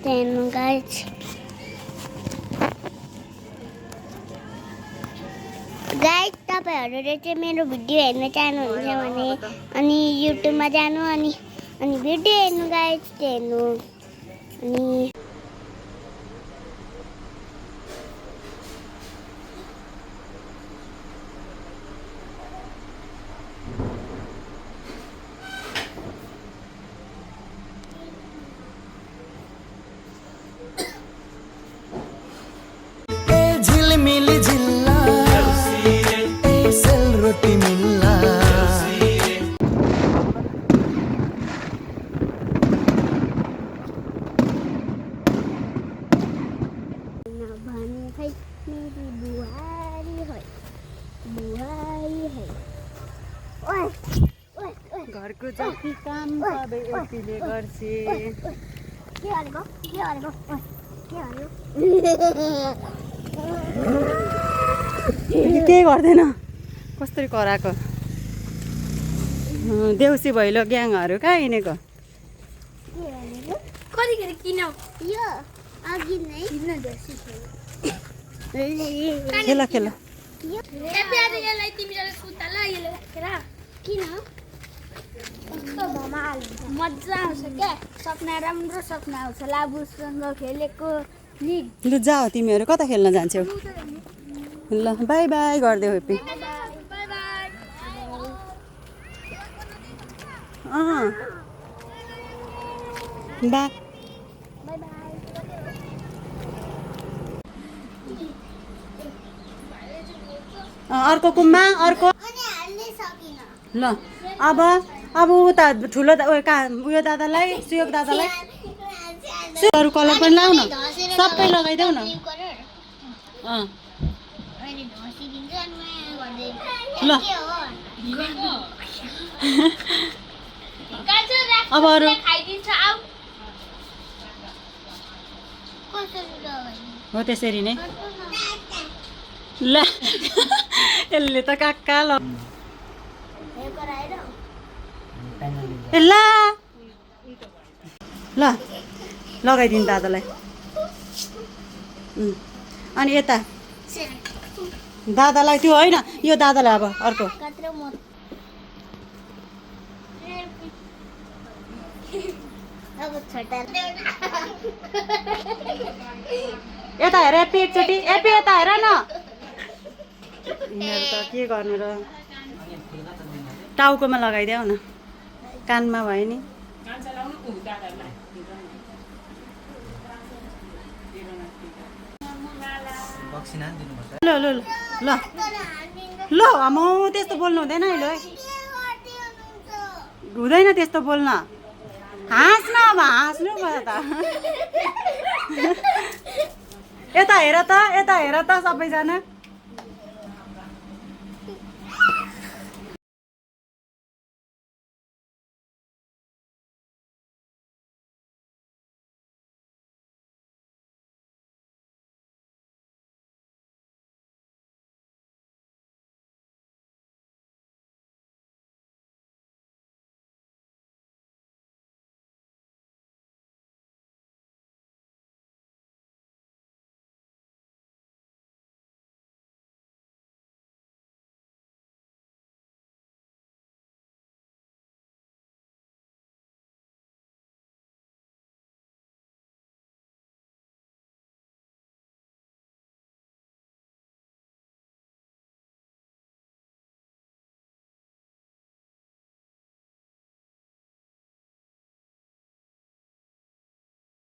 हेर्नु guys. Guys तपाईहरुले चाहिँ मेरो भिडियो हेर्न चाहनुहुन्छ भने अनि युट्युबमा जानु अनि भिडियो हेर्नु गाइस हेर्नु अनि झिलमिली झिल्ला सेल रोटी मिल्ला मेरी बुहारी है ओए ओए ओए घरको जति काम सबै यतिले गर्छे। के भनेको केही गर्दैन कसरी कराएको। देउसी भैलो ग्याङहरू कहाँ हिँडेको। कतिखेर किन यो अघि नै खेल खेल किन मजा आउँछ क्या सपना राम्रो सपना आउँछ लाबुसँग खेलेको नि। लु जाऊ तिमीहरू कता खेल्न जान्छौ। ल बाई बाई गरिदेऊ हेप्पी। बा अर्को कुममा अर्को ल अब उता ठुलो उयो दादालाई सुयोग दादालाई अरू कलर पनि लाउ न सबै लगाइदेऊ न। ल अब अरू हो त्यसरी नै ल यसले त काक्का ल ए ल ल लगाइदिनु दादालाई। अनि यता दादालाई त्यो होइन यो दादालाई अब अर्को यता हेर एपी एकचोटि एपी यता हेर न। यिनीहरू त के गर्नु र टाउकोमा लगाइदेऊ न कानमा भयो नि। ल ल ल ल म त्यस्तो बोल्नु हुँदैन अहिले हुँदैन त्यस्तो बोल्न। हाँस्न अब हाँस्नु भयो त। यता हेर त सबैजना